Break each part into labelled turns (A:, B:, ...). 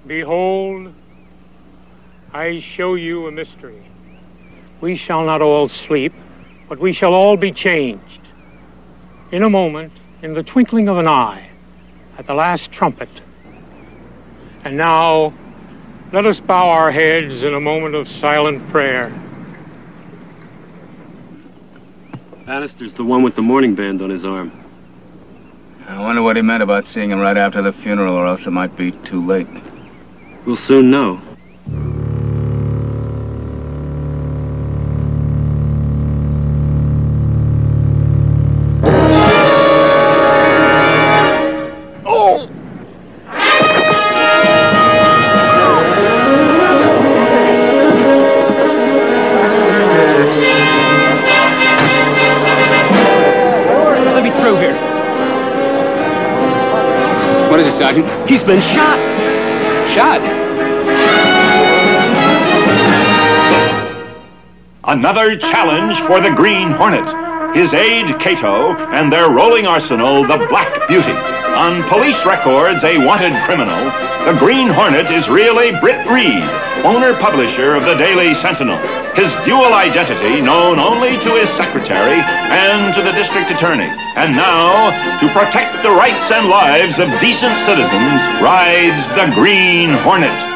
A: Behold, I show you a mystery. We shall not all sleep, but we shall all be changed. In a moment, in the twinkling of an eye, at the last trumpet. And now, let us bow our heads in a moment of silent prayer.
B: Bannister's the one with the mourning band on his arm.
C: I wonder what he meant about seeing him right after the funeral, or else it might be too late.
B: We'll soon know.
D: He's been shot.
C: Shot?
E: Another challenge for the Green Hornet, his aide Cato, and their rolling arsenal, the Black Beauty. On police records, a wanted criminal, the Green Hornet is really Britt Reed, owner-publisher of the Daily Sentinel. His dual identity known only to his secretary and to the district attorney. And now, to protect the rights and lives of decent citizens, rides the Green Hornet.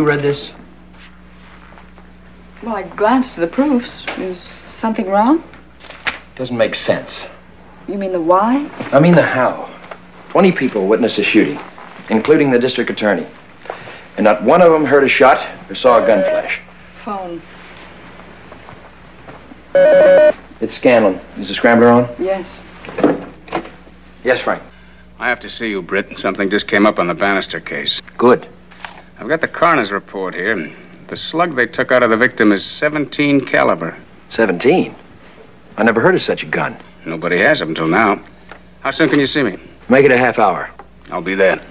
F: Read this?
G: Well, I glanced at the proofs. Is something wrong?
F: Doesn't make sense.
G: You mean the why?
F: I mean the how. 20 people witnessed a shooting, including the district attorney. And not one of them heard a shot or saw a gun flash.
G: Phone.
F: It's Scanlon. Is the scrambler on?
G: Yes.
F: Yes, Frank.
C: I have to see you, Britt. Something just came up on the Bannister case.
F: Good.
C: I've got the coroner's report here. The slug they took out of the victim is 17 caliber.
F: 17? I never heard of such a gun.
C: Nobody has up until now. How soon can you see me?
F: Make it a half hour.
C: I'll be there.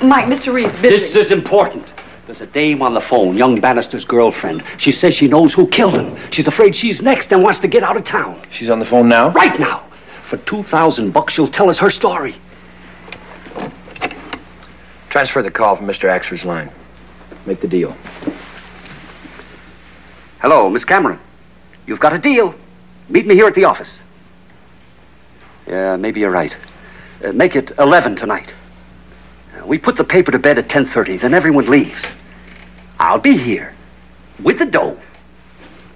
G: Mike, Mr. Reed's busy.
D: This is important. There's a dame on the phone, young Bannister's girlfriend. She says she knows who killed him. She's afraid she's next and wants to get out of town.
F: She's on the phone now?
D: Right now. For $2,000, she'll tell us her story.
F: Transfer the call from Mr. Axford's line. Make the deal.
D: Hello, Miss Cameron. You've got a deal. Meet me here at the office. Yeah, maybe you're right. Make it 11 tonight. We put the paper to bed at 10:30, then everyone leaves. I'll be here with the dough.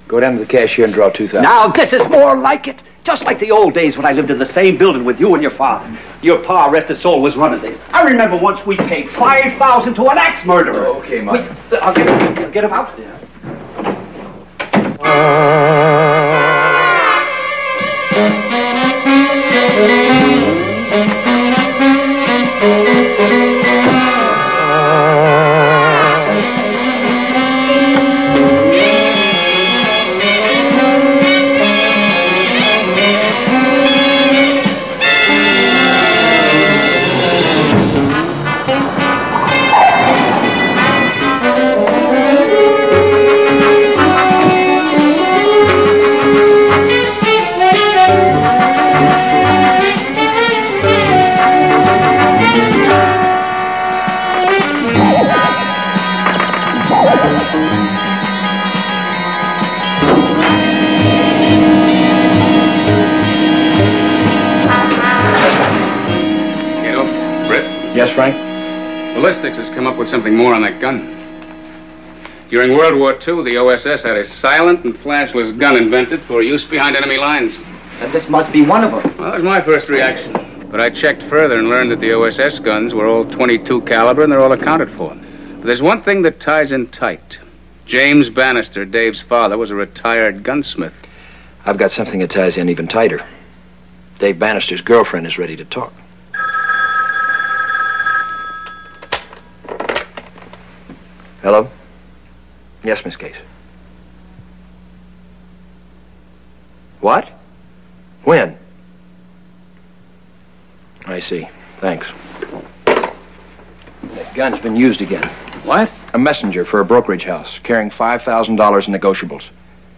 F: Go down to the cashier and draw $2,000.
D: Now, this is more like it. Just like the old days when I lived in the same building with you and your father. Your pa, rest his soul, was running this. I remember once we paid $5,000 to an axe murderer.
F: Oh, okay, Mike.
D: I'll get him out.
F: Yeah. Yes, Frank?
C: Ballistics has come up with something more on that gun. During World War II, the OSS had a silent and flashless gun invented for use behind enemy lines.
D: And this must be one of them.
C: Well, that was my first reaction. But I checked further and learned that the OSS guns were all .22 caliber and they're all accounted for. But there's one thing that ties in tight. James Bannister, Dave's father, was a retired gunsmith.
F: I've got something that ties in even tighter. Dave Bannister's girlfriend is ready to talk. Hello? Yes, Miss Case. What? When? I see. Thanks. That gun's been used again.
C: What?
F: A messenger for a brokerage house carrying $5,000 in negotiables.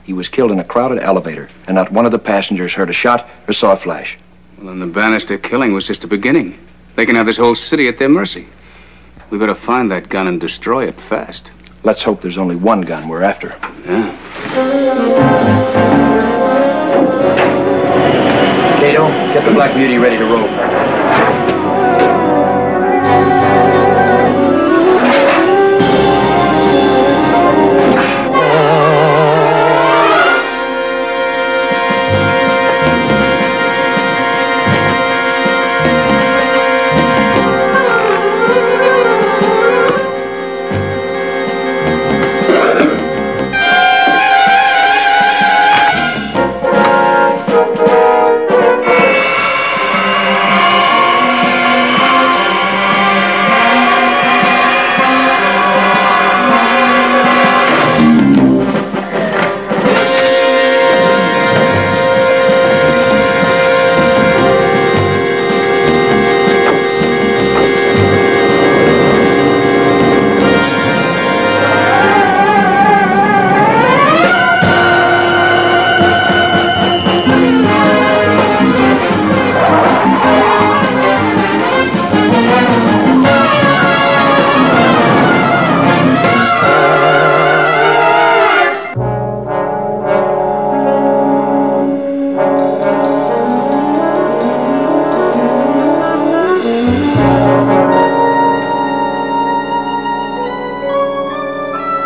F: He was killed in a crowded elevator, and not one of the passengers heard a shot or saw a flash.
C: Well, then the Bannister killing was just the beginning. They can have this whole city at their mercy. We better find that gun and destroy it fast.
F: Let's hope there's only one gun we're after.
C: Yeah.
F: Cato, get the Black Beauty ready to roll.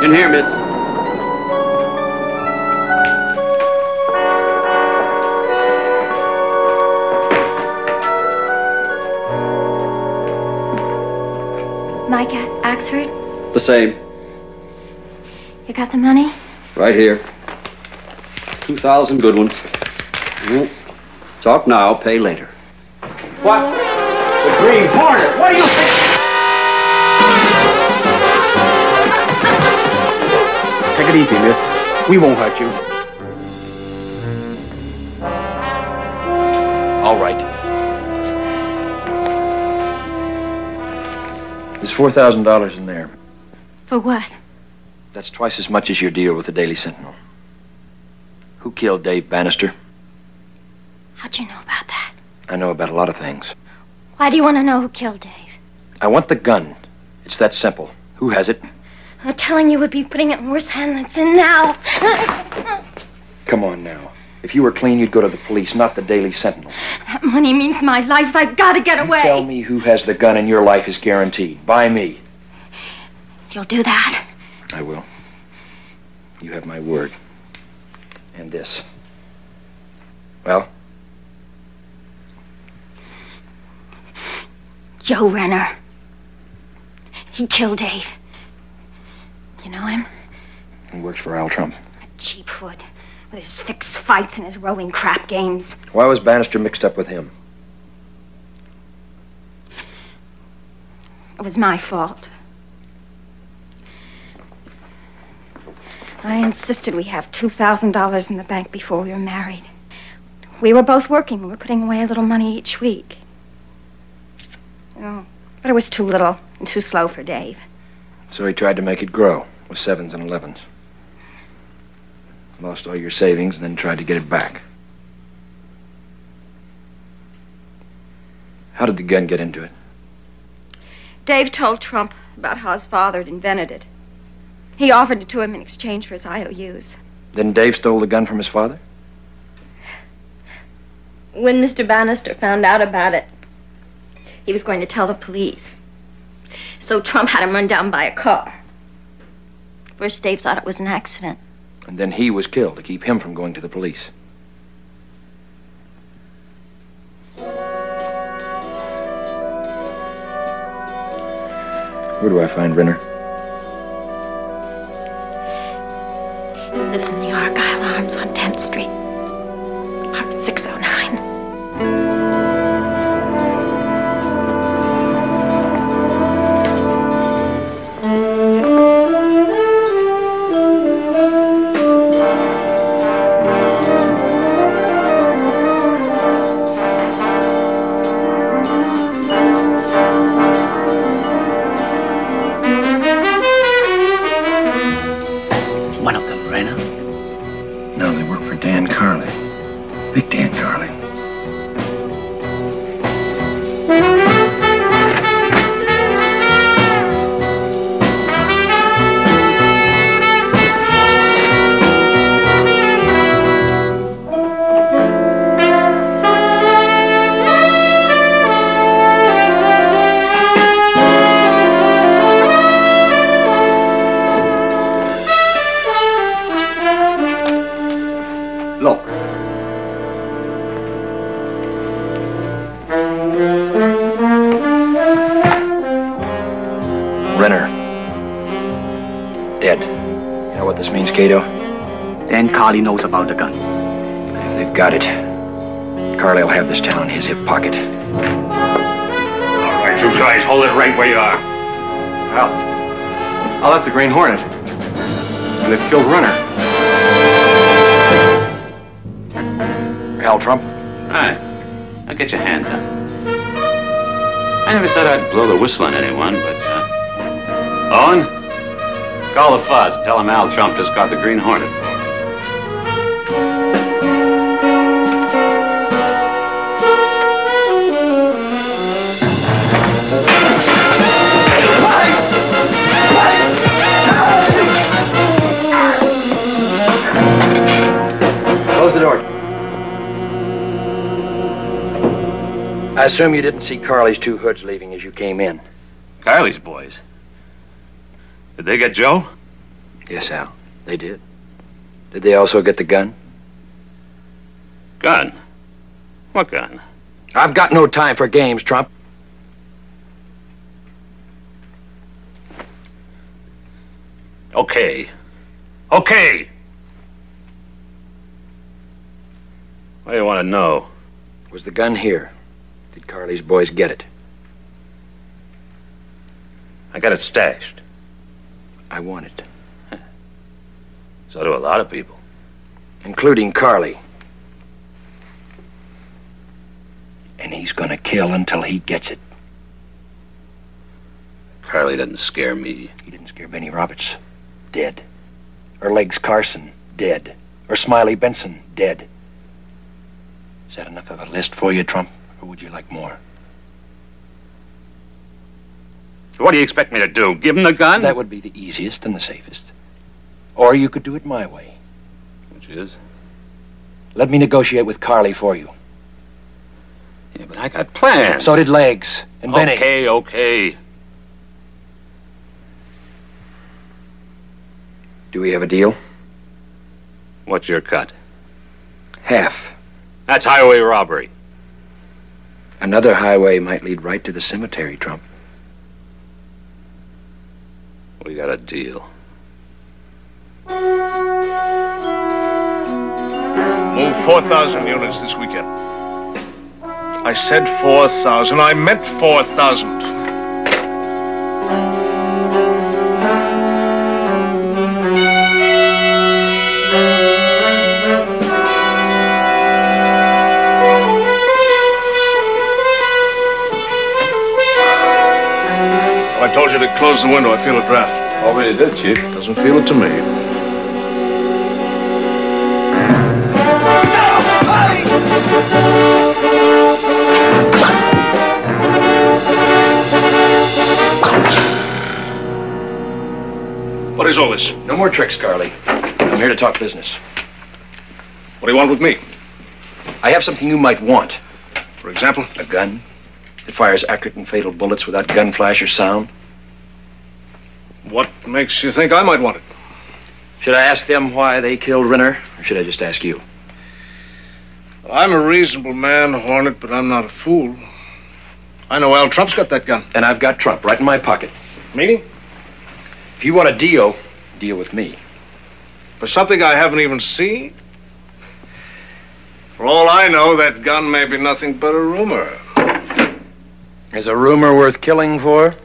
D: In here, miss.
H: Mike Axford?
D: The same.
H: You got the money?
D: Right here. 2,000 good ones. Talk now, pay later.
I: What? The Green Hornet. What do you think?
C: Take it easy, miss. We won't hurt you.
F: All right. There's $4,000 in there.
H: For what?
F: That's twice as much as your deal with the Daily Sentinel. Who killed Dave Bannister?
H: How'd you know about that?
F: I know about a lot of things.
H: Why do you want to know who killed Dave?
F: I want the gun. It's that simple. Who has it?
H: I'm telling you would be putting it in worse hands than it's in now.
F: Come on now. If you were clean, you'd go to the police, not the Daily Sentinel.
H: That money means my life. I've got to get away.
F: You tell me who has the gun and your life is guaranteed. By me.
H: You'll do that?
F: I will. You have my word. And this. Well?
H: Joe Renner. He killed Dave. You know him?
F: He works for Al Trump.
H: A cheap hood. With his fixed fights and his rowing crap games.
F: Why was Bannister mixed up with him?
H: It was my fault. I insisted we have $2,000 in the bank before we were married. We were both working. We were putting away a little money each week. Oh, but it was too little and too slow for Dave.
F: So he tried to make it grow with 7s and 11s. Lost all your savings and then tried to get it back. How did the gun get into it?
H: Dave told Trump about how his father had invented it. He offered it to him in exchange for his IOUs.
F: Then Dave stole the gun from his father?
H: When Mr. Bannister found out about it, he was going to tell the police. So Trump had him run down by a car. First, Dave thought it was an accident.
F: And then he was killed to keep him from going to the police. Where do I find Renner?
H: He lives in the Argyle Arms on 10th Street. Apartment 609.
D: One of them, Raina.
F: No, they work for Dan Carley. Big Dan Carley.
D: Look.
F: Renner. Dead. You know what this means, Cato?
D: Dan Carley knows about the gun.
F: If they've got it, Carley will have this town in his hip pocket.
I: All right, you guys, hold it right where you are.
B: Al. Oh, that's the Green Hornet. And they've killed Renner.
F: Al Trump?
C: Right. Now get your hands up. I never thought I'd blow the whistle on anyone, but, Owen? Call the fuzz. Tell him Al Trump just got the Green Hornet.
F: Close the door. I assume you didn't see Carley's two hoods leaving as you came in.
C: Carley's boys. Did they get Joe?
F: Yes, Al. They did. Did they also get the gun?
C: Gun? What gun?
F: I've got no time for games, Trump.
C: Okay. Okay! What do you want to know?
F: Was the gun here? Did Carley's boys get it?
C: I got it stashed.
F: I want it.
C: So do a lot of people.
F: Including Carley. And he's gonna kill until he gets it.
C: Carley doesn't scare me.
F: He didn't scare Benny Roberts. Dead. Or Legs Carson. Dead. Or Smiley Benson. Dead. Is that enough of a list for you, Trump? Or would you like more?
C: What do you expect me to do? Give him the gun?
F: That would be the easiest and the safest. Or you could do it my way.
C: Which is?
F: Let me negotiate with Carley for you.
C: Yeah, but I got plans.
F: So did Legs and Benny.
C: Okay.
F: Do we have a deal?
C: What's your cut?
F: Half.
C: That's highway robbery.
F: Another highway might lead right to the cemetery, Trump.
C: We got a deal.
J: Move 4,000 units this weekend. I said 4,000. I meant 4,000. I told you to close the window. I feel a draft.
B: Already did, Chief.
J: Doesn't feel it to me. What is all this?
F: No more tricks, Carley. I'm here to talk business.
J: What do you want with me?
F: I have something you might want.
J: For example?
F: A gun that fires accurate and fatal bullets without gun flash or sound.
J: What makes you think I might want it?
F: Should I ask them why they killed Renner, or should I just ask you?
J: I'm a reasonable man, Hornet, but I'm not a fool. I know Al Trump's got that gun.
F: And I've got Trump right in my pocket.
J: Meaning?
F: If you want a deal, deal with me.
J: For something I haven't even seen? For all I know, that gun may be nothing but a rumor.
F: Is a rumor worth killing for?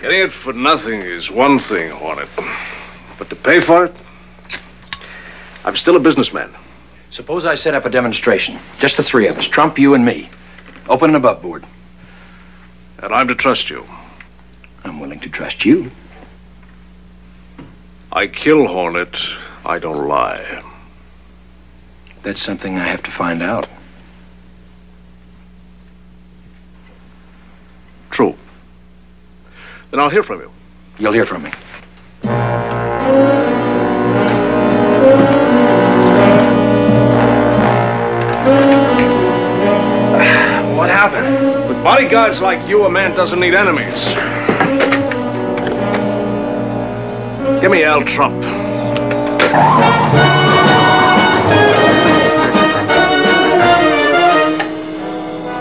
J: Getting it for nothing is one thing, Hornet. But to pay for it? I'm still a businessman.
F: Suppose I set up a demonstration. Just the three of us. Trump, you, and me. Open and above board.
J: And I'm to trust you.
F: I'm willing to trust you.
J: I kill, Hornet. I don't lie.
F: That's something I have to find out.
J: True. Then I'll hear from you.
F: You'll hear from me. What happened?
J: With bodyguards like you, a man doesn't need enemies. Give me Al Trump.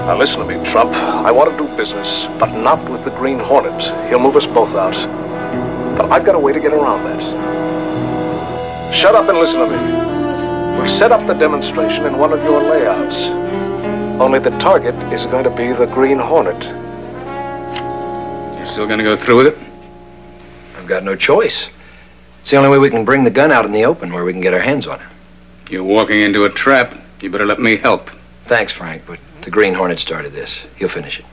J: Now listen to me, Trump. I want to do business, but not with the Green Hornet. He'll move us both out. But I've got a way to get around that. Shut up and listen to me. We'll set up the demonstration in one of your layouts. Only the target is going to be the Green Hornet.
C: You're still going to go through with it?
F: I've got no choice. It's the only way we can bring the gun out in the open where we can get our hands on it.
C: You're walking into a trap. You better let me help.
F: Thanks, Frank, but the Green Hornet started this. He'll finish it.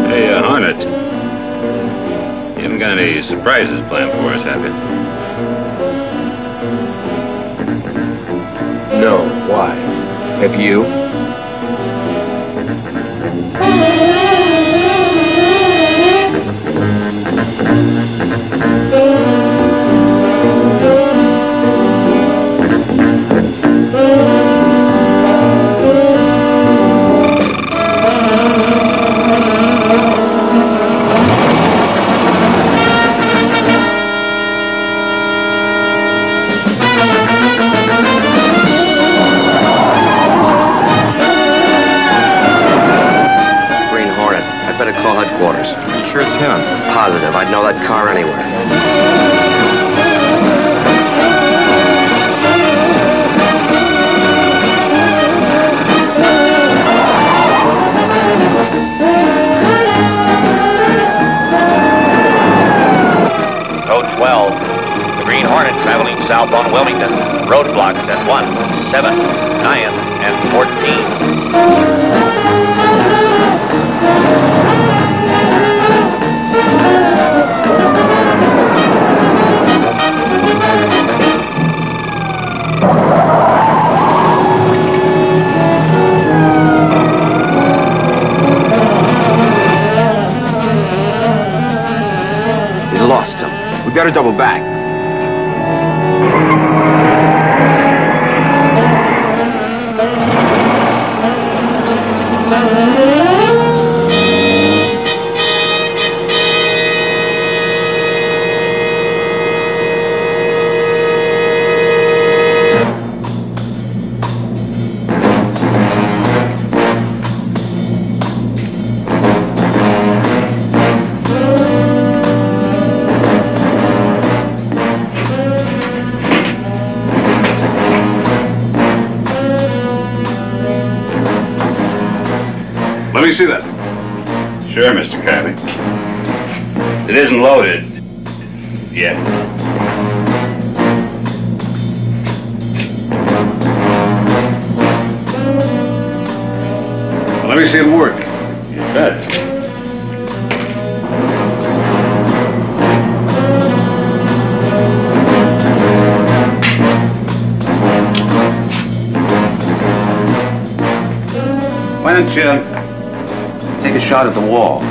K: Hey, Hornet. You haven't got any surprises planned for us, have you?
F: No. Why? Have you?
K: Sure it's him.
D: Positive. I'd know that car anywhere.
L: Code 12. The Green Hornet traveling south on Wilmington. Roadblocks at 1, 7, 9, and 14.
D: Lost him. We better double back.
J: Let me see that.
K: Sure, Mr. Kirby. It isn't loaded yet.
J: Well, let me see it work.
K: You bet.
C: Why don't you take a shot at the wall?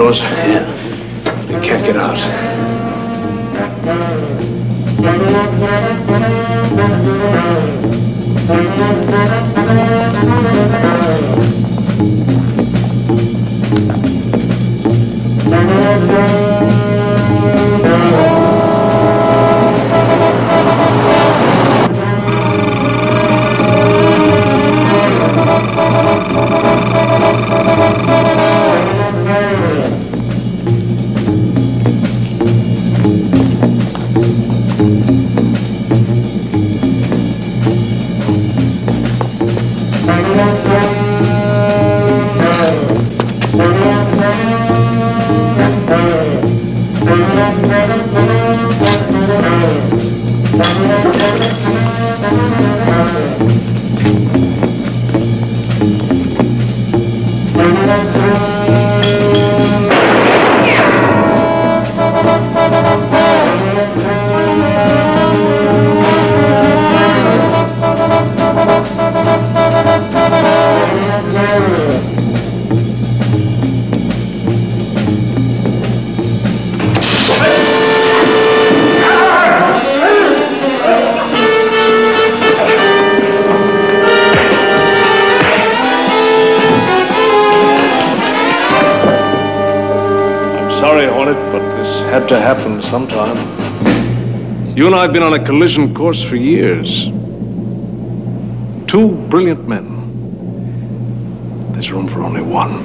J: doors? Yeah. You can't get out.
M: To happen sometime. You and I have been on a collision course for years. Two brilliant men. There's room for only one.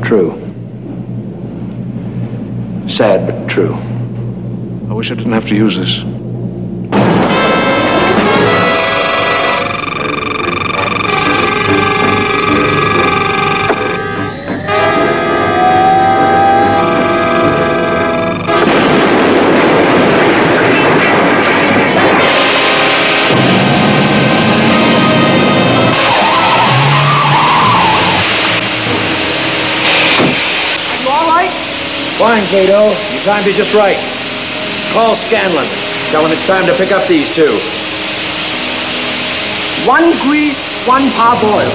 F: True. Sad, but true.
M: I wish I didn't have to use this.
I: Fine, Cato. You timed it just right. Call Scanlon. Tell him it's time to pick up these two.
N: 1 grease, 1 parboiled.